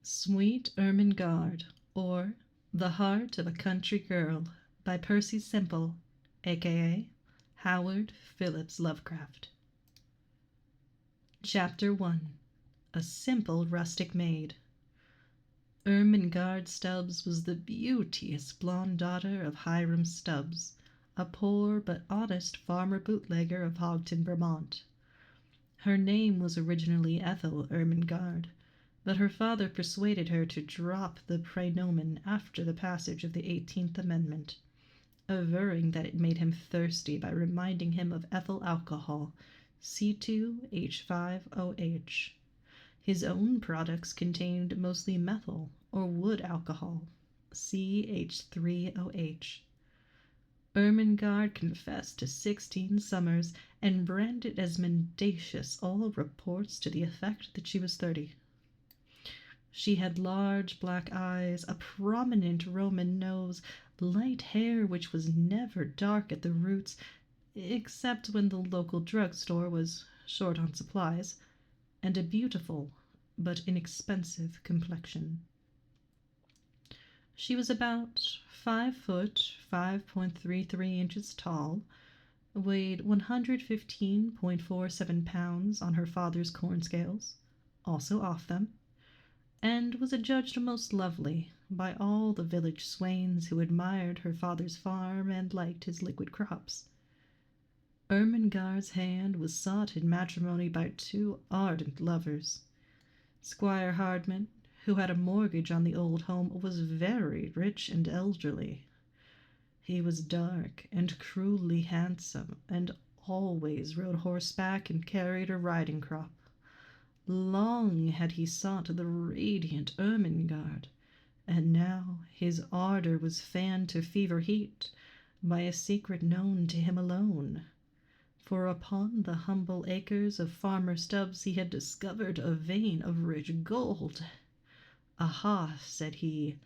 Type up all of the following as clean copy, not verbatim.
Sweet Ermengarde, or The Heart of a Country Girl by Percy Simple, a.k.a. Howard Phillips Lovecraft. Chapter 1. A Simple Rustic Maid. Ermengarde Stubbs was the beauteous blonde daughter of Hiram Stubbs, a poor but honest farmer bootlegger of Hogton, Vermont. Her name was originally Ethel Ermengarde, but her father persuaded her to drop the praenomen after the passage of the 18th Amendment, averring that it made him thirsty by reminding him of ethyl alcohol, C2H5OH. His own products contained mostly methyl or wood alcohol, CH3OH. Ermengarde confessed to 16 summers and branded as mendacious all reports to the effect that she was 30. She had large black eyes, a prominent Roman nose, light hair which was never dark at the roots, except when the local drugstore was short on supplies, and a beautiful but inexpensive complexion. She was about 5 foot 5.33 inches tall, weighed 115.47 pounds on her father's corn scales, also off them, and was adjudged most lovely by all the village swains who admired her father's farm and liked his liquid crops. Ermengarde's hand was sought in matrimony by 2 ardent lovers. Squire Hardman, who had a mortgage on the old home, was very rich and elderly. He was dark and cruelly handsome, and always rode horseback and carried a riding crop. Long had he sought the radiant Ermengarde, and now his ardor was fanned to fever heat by a secret known to him alone. For upon the humble acres of Farmer Stubbs he had discovered a vein of rich gold. "Aha," said he,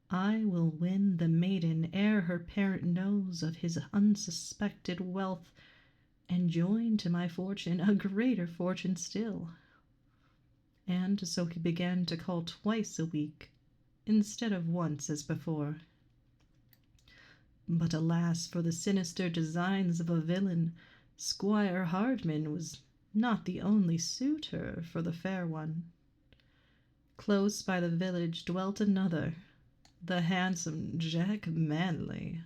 "I will win the maiden ere her parent knows of his unsuspected wealth, and join to my fortune a greater fortune still." And so he began to call twice a week, instead of once as before. But alas for the sinister designs of a villain! Squire Hardman was not the only suitor for the fair one. Close by the village dwelt another, the handsome Jack Manley,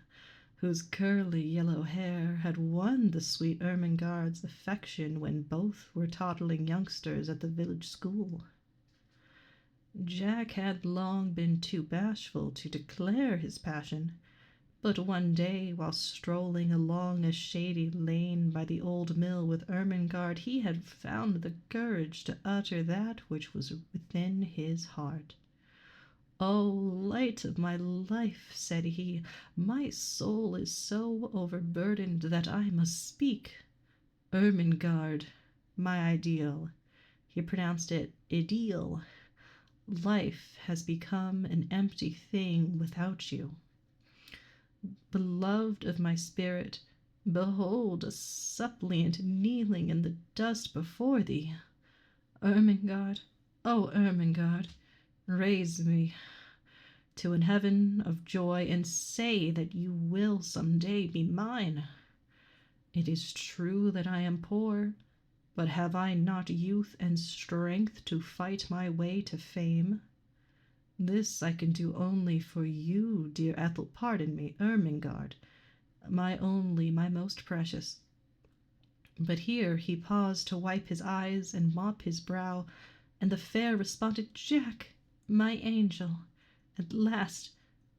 whose curly yellow hair had won the sweet Ermengarde's affection when both were toddling youngsters at the village school. Jack had long been too bashful to declare his passion, but one day, while strolling along a shady lane by the old mill with Ermengarde, he had found the courage to utter that which was within his heart. "Oh, light of my life," said he, "my soul is so overburdened that I must speak. Ermengarde, my ideal," he pronounced it ideal, "life has become an empty thing without you. Beloved of my spirit, behold a suppliant kneeling in the dust before thee. Ermengarde, oh Ermengarde, raise me to an heaven of joy, and say that you will some day be mine. It is true that I am poor, but have I not youth and strength to fight my way to fame? This I can do only for you, dear Ethel, pardon me, Ermengarde, my only, my most precious." But here he paused to wipe his eyes and mop his brow, and the fair responded, "Jack, my angel, at last,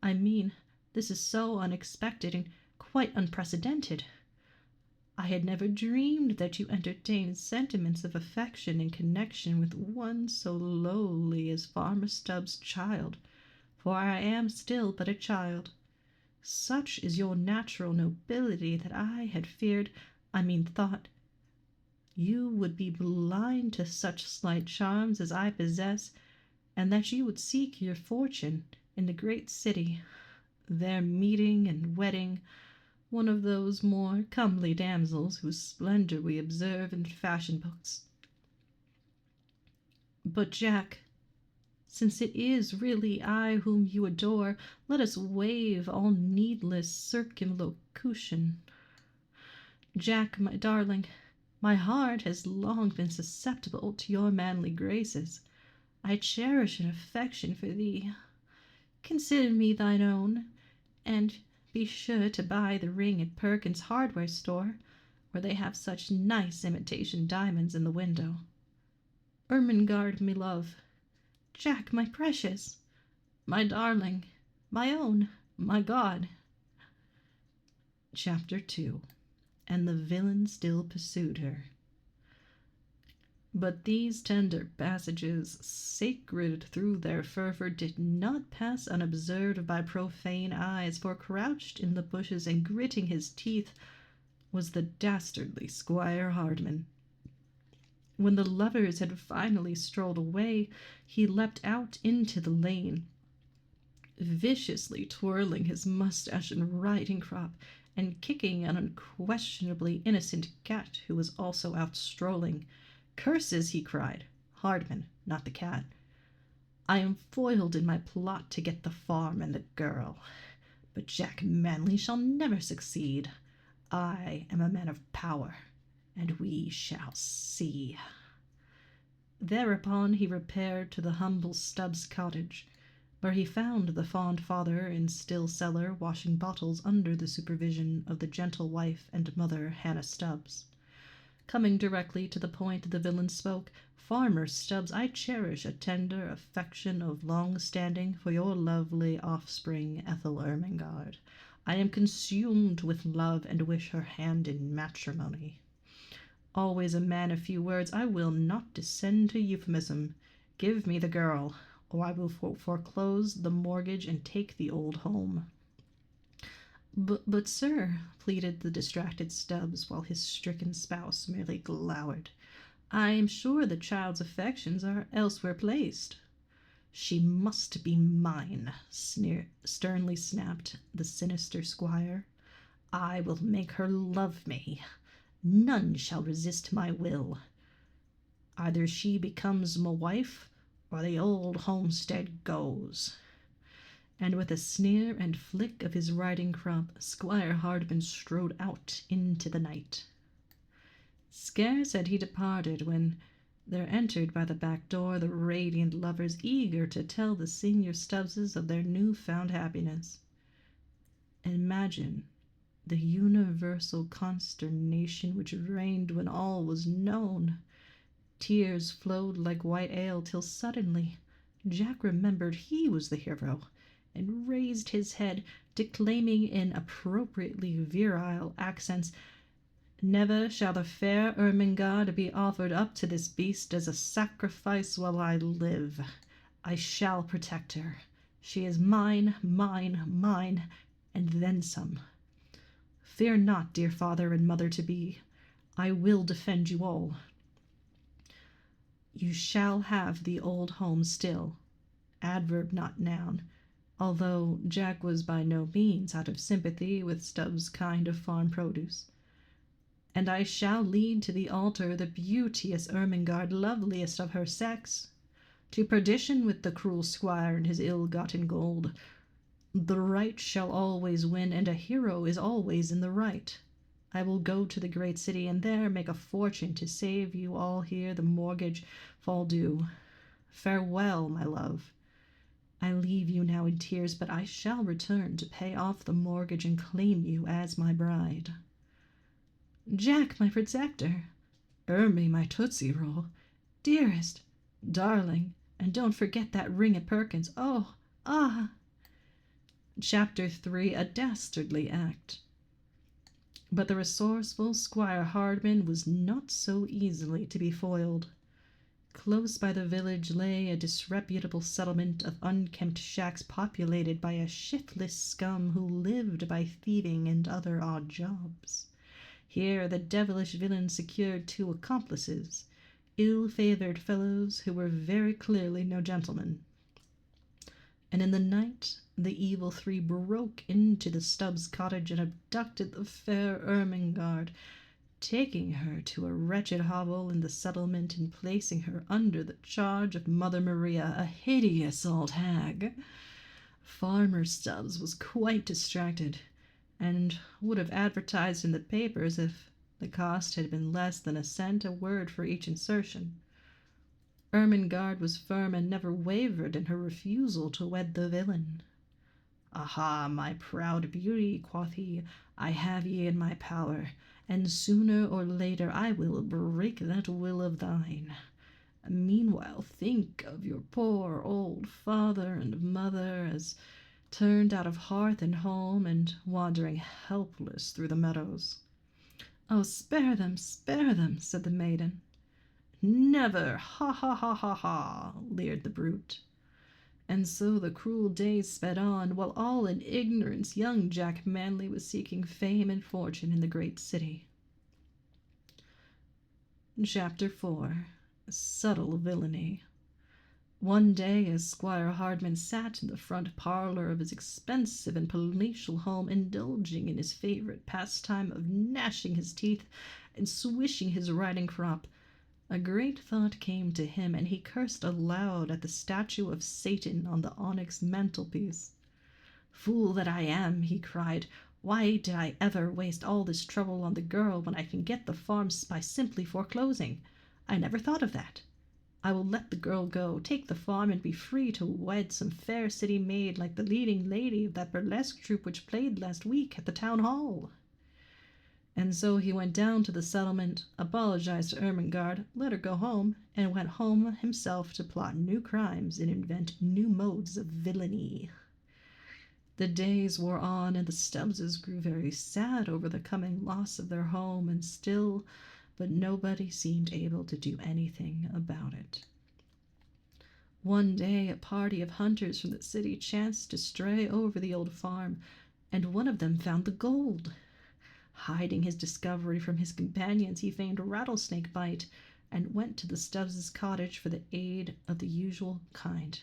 I mean, this is so unexpected and quite unprecedented. I had never dreamed that you entertained sentiments of affection in connection with one so lowly as Farmer Stubbs' child, for I am still but a child. Such is your natural nobility that I had feared, thought, you would be blind to such slight charms as I possess, and that you would seek your fortune in the great city, there meeting and wedding one of those more comely damsels whose splendor we observe in fashion books. But Jack, Since it is really I whom you adore, let us waive all needless circumlocution. Jack, my darling, my heart has long been susceptible to your manly graces. I cherish an affection for thee. Consider me thine own, and be sure to buy the ring at Perkins' hardware store, where they have such nice imitation diamonds in the window. Ermengarde, me love. Jack, my precious, my darling, my own, my God. Chapter 2. And the villain still pursued her. But these tender passages, sacred through their fervor, did not pass unobserved by profane eyes, for crouched in the bushes and gritting his teeth was the dastardly Squire Hardman. When the lovers had finally strolled away, he leapt out into the lane, viciously twirling his mustache and riding crop, and kicking an unquestionably innocent cat who was also out strolling. "Curses!" he cried. Hardman, not the cat. "I am foiled in my plot to get the farm and the girl. But Jack Manley shall never succeed. I am a man of power, and we shall see." Thereupon he repaired to the humble Stubbs cottage, where he found the fond father in still cellar washing bottles under the supervision of the gentle wife and mother Hannah Stubbs. Coming directly to the point, the villain spoke. "Farmer Stubbs, I cherish a tender affection of long standing for your lovely offspring, Ethel Ermengarde. I am consumed with love and wish her hand in matrimony. Always a man of few words, I will not descend to euphemism. Give me the girl, or I will foreclose the mortgage and take the old home." But, sir," pleaded the distracted Stubbs, while his stricken spouse merely glowered, "I am sure the child's affections are elsewhere placed." "She must be mine," sternly snapped the sinister squire. "I will make her love me. None shall resist my will. Either she becomes my wife, or the old homestead goes." And with a sneer and flick of his riding crop, Squire Hardman strode out into the night. Scarce had he departed when there entered by the back door the radiant lovers, eager to tell the senior Stubbses of their new-found happiness. Imagine the universal consternation which reigned when all was known. Tears flowed like white ale, till suddenly Jack remembered he was the hero, and raised his head, declaiming in appropriately virile accents, "Never shall the fair Ermengarde be offered up to this beast as a sacrifice while I live. I shall protect her. She is mine, mine, mine, and then some. Fear not, dear father and mother-to-be. I will defend you all. You shall have the old home still," adverb not noun, although Jack was by no means out of sympathy with Stubbs' kind of farm produce. "And I shall lead to the altar the beauteous Ermengarde, loveliest of her sex. To perdition with the cruel squire and his ill-gotten gold. The right shall always win, and a hero is always in the right. I will go to the great city, and there make a fortune to save you all here the mortgage fall due. Farewell, my love. I leave you now in tears, but I shall return to pay off the mortgage and claim you as my bride." "Jack, my protector. Ermy, my Tootsie Roll. Dearest, darling, and don't forget that ring at Perkins. Oh, ah!" Chapter 3. A Dastardly Act. But the resourceful Squire Hardman was not so easily to be foiled. Close by the village lay a disreputable settlement of unkempt shacks populated by a shiftless scum who lived by thieving and other odd jobs. Here the devilish villain secured 2 accomplices, ill-favored fellows who were very clearly no gentlemen. And in the night the evil 3 broke into the Stubbs cottage and abducted the fair Ermengarde, taking her to a wretched hovel in the settlement and placing her under the charge of Mother Maria, a hideous old hag. Farmer Stubbs was quite distracted, and would have advertised in the papers if the cost had been less than a cent a word for each insertion. Ermengarde was firm and never wavered in her refusal to wed the villain. "Aha, my proud beauty," quoth he, "I have ye in my power, and sooner or later I will break that will of thine. Meanwhile think of your poor old father and mother as turned out of hearth and home and wandering helpless through the meadows." "Oh, spare them, said the maiden. "Never! Ha ha ha ha ha!" leered the brute. And so the cruel days sped on, while all in ignorance young Jack Manly was seeking fame and fortune in the great city. Chapter 4. Subtle Villainy. One day, as Squire Hardman sat in the front parlor of his expensive and palatial home, indulging in his favorite pastime of gnashing his teeth and swishing his riding crop, a great thought came to him, and he cursed aloud at the statue of Satan on the onyx mantelpiece. "Fool that I am," he cried, "why did I ever waste all this trouble on the girl when I can get the farm by simply foreclosing? I never thought of that. I will let the girl go, take the farm, and be free to wed some fair city maid like the leading lady of that burlesque troupe which played last week at the town hall." And so he went down to the settlement, apologized to Ermengarde, let her go home, and went home himself to plot new crimes and invent new modes of villainy. The days wore on, and the Stubbses grew very sad over the coming loss of their home, and still, but nobody seemed able to do anything about it. One day a party of hunters from the city chanced to stray over the old farm, and one of them found the gold. Hiding his discovery from his companions, he feigned rattlesnake bite and went to the Stubbses' cottage for the aid of the usual kind.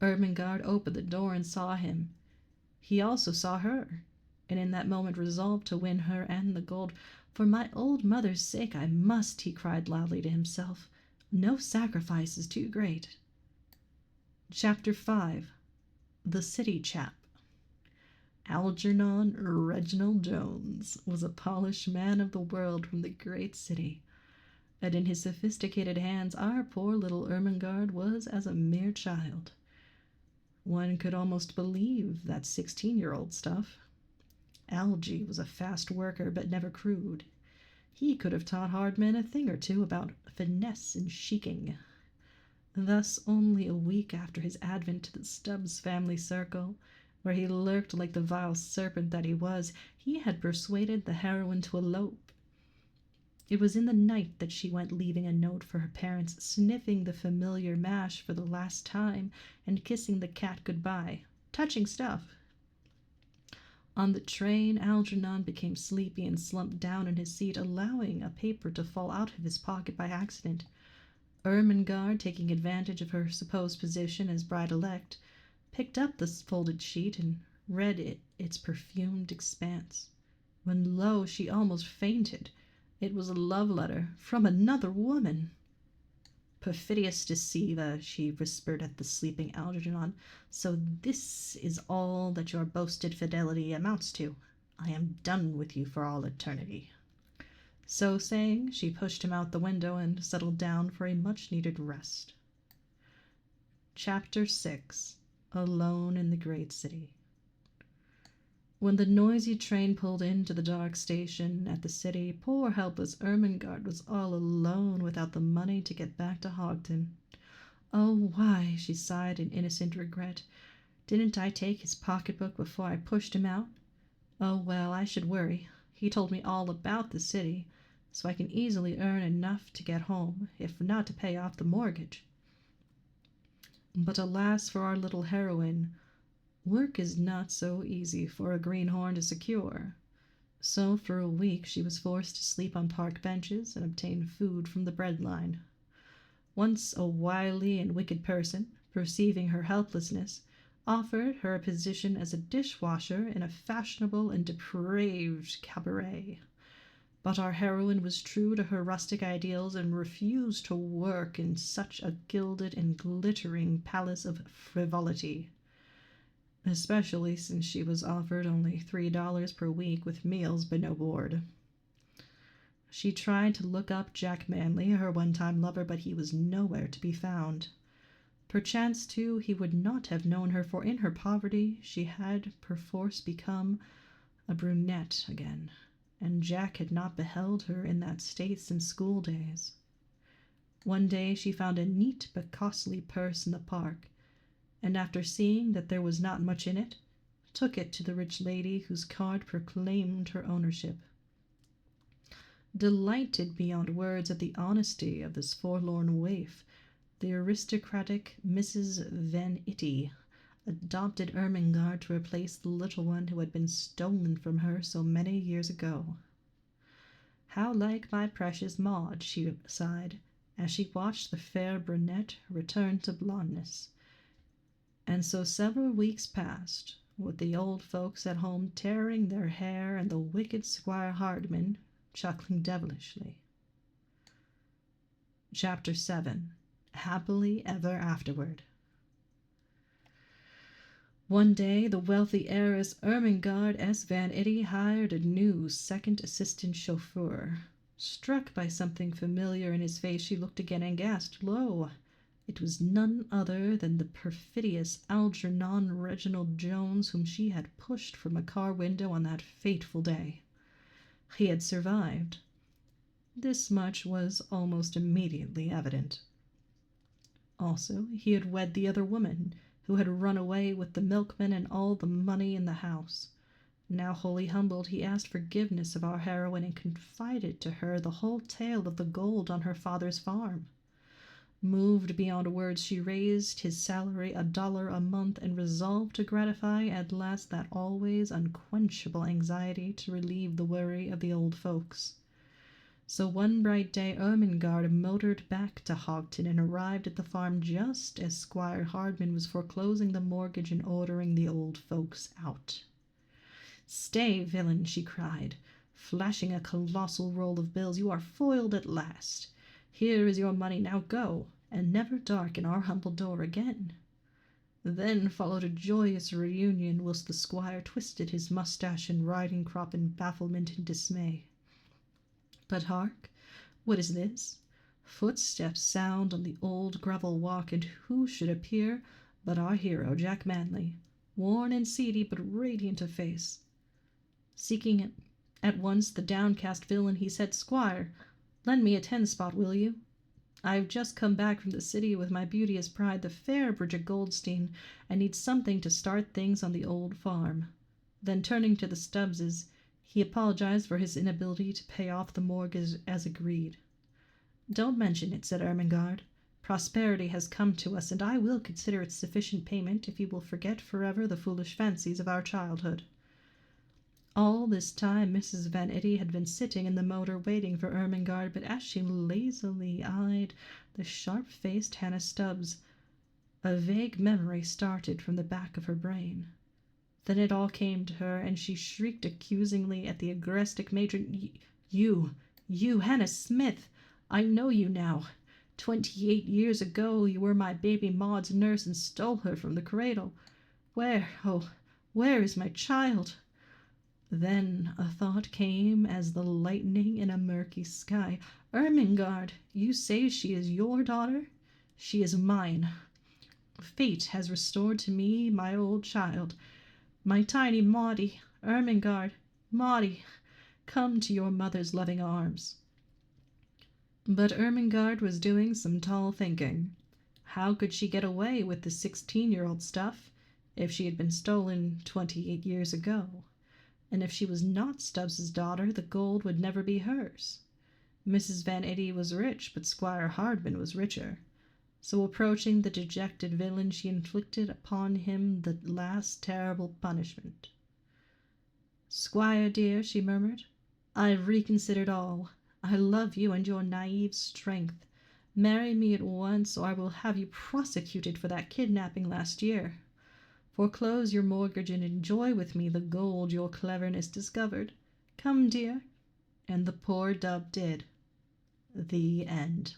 Ermengarde opened the door and saw him. He also saw her, and in that moment resolved to win her and the gold. "For my old mother's sake I must," he cried loudly to himself. "No sacrifice is too great." Chapter 5. The City Chap. Algernon Reginald Jones was a polished man of the world from the great city, and in his sophisticated hands our poor little Ermengarde was as a mere child. One could almost believe that 16-year-old stuff. Algy was a fast worker, but never crude. He could have taught Hardman a thing or two about finesse and chiking. Thus, only a week after his advent to the Stubbs family circle, where he lurked like the vile serpent that he was, he had persuaded the heroine to elope. It was in the night that she went, leaving a note for her parents, sniffing the familiar mash for the last time, and kissing the cat goodbye. Touching stuff. On the train, Algernon became sleepy and slumped down in his seat, allowing a paper to fall out of his pocket by accident. Ermengarde, taking advantage of her supposed position as bride-elect, picked up the folded sheet and read its perfumed expanse, when lo, she almost fainted. It was a love letter from another woman. "Perfidious deceiver," she whispered at the sleeping Algernon, "so this is all that your boasted fidelity amounts to. I am done with you for all eternity." So saying, she pushed him out the window and settled down for a much-needed rest. Chapter 6. Alone in the Great City. When the noisy train pulled into the dark station at the city, poor helpless Ermengarde was all alone without the money to get back to Hogton. "Oh, why," she sighed in innocent regret, "didn't I take his pocketbook before I pushed him out? Oh, well, I should worry. He told me all about the city, so I can easily earn enough to get home, if not to pay off the mortgage." But alas for our little heroine, work is not so easy for a greenhorn to secure. So for a week she was forced to sleep on park benches and obtain food from the bread line. Once a wily and wicked person, perceiving her helplessness, offered her a position as a dishwasher in a fashionable and depraved cabaret. But our heroine was true to her rustic ideals and refused to work in such a gilded and glittering palace of frivolity, especially since she was offered only $3 per week with meals but no board. She tried to look up Jack Manley, her one-time lover, but he was nowhere to be found. Perchance, too, he would not have known her, for in her poverty she had perforce become a brunette again, and Jack had not beheld her in that state since school days. One day she found a neat but costly purse in the park, and after seeing that there was not much in it, took it to the rich lady whose card proclaimed her ownership. Delighted beyond words at the honesty of this forlorn waif, the aristocratic Mrs. Van Itty adopted Ermengarde to replace the little one who had been stolen from her so many years ago. "How like my precious Maud," she sighed, as she watched the fair brunette return to blondness. And so several weeks passed, with the old folks at home tearing their hair and the wicked Squire Hardman chuckling devilishly. Chapter 7. Happily Ever Afterward. One day the wealthy heiress Ermengarde S. Van Itty hired a new second assistant chauffeur. Struck by something familiar in his face, she looked again and gasped. Lo! It was none other than the perfidious Algernon Reginald Jones, whom she had pushed from a car window on that fateful day. He had survived. This much was almost immediately evident. Also, he had wed the other woman, who had run away with the milkman and all the money in the house. Now wholly humbled, he asked forgiveness of our heroine and confided to her the whole tale of the gold on her father's farm. Moved beyond words, she raised his salary $1 a month and resolved to gratify at last that always unquenchable anxiety to relieve the worry of the old folks. So one bright day Ermengarde motored back to Hogton and arrived at the farm just as Squire Hardman was foreclosing the mortgage and ordering the old folks out. "Stay, villain," she cried, flashing a colossal roll of bills. "You are foiled at last. Here is your money, now go, and never darken our humble door again." Then followed a joyous reunion, whilst the squire twisted his mustache and riding crop in bafflement and dismay. But hark! What is this? Footsteps sound on the old gravel walk, and who should appear but our hero, Jack Manley, worn and seedy but radiant of face. Seeking at once the downcast villain, he said, "Squire, lend me a 10-spot, will you? I have just come back from the city with my beauteous bride, the fair Bridget Goldstein, and need something to start things on the old farm." Then turning to the Stubbses, he apologized for his inability to pay off the mortgage as agreed. "Don't mention it," said Ermengarde. "Prosperity has come to us, and I will consider it sufficient payment if you will forget forever the foolish fancies of our childhood." All this time Mrs. Van Itty had been sitting in the motor waiting for Ermengarde, but as she lazily eyed the sharp-faced Hannah Stubbs, a vague memory started from the back of her brain. Then it all came to her, and she shrieked accusingly at the agrestic matron. You, Hannah Smith! I know you now. 28 years ago you were my baby Maud's nurse and stole her from the cradle. Where, oh, where is my child?" Then a thought came as the lightning in a murky sky. "Ermengarde, you say she is your daughter? She is mine. Fate has restored to me my old child, my tiny Maudie. Ermengarde, Maudie, come to your mother's loving arms." But Ermengarde was doing some tall thinking. How could she get away with the 16-year-old stuff if she had been stolen 28 years ago? And if she was not Stubbs's daughter, the gold would never be hers. Mrs. Van Itty was rich, but Squire Hardman was richer. So approaching the dejected villain, she inflicted upon him the last terrible punishment. "Squire dear," she murmured, "I have reconsidered all. I love you and your naive strength. Marry me at once, or I will have you prosecuted for that kidnapping last year. Foreclose your mortgage and enjoy with me the gold your cleverness discovered. Come, dear." And the poor dub did. The end.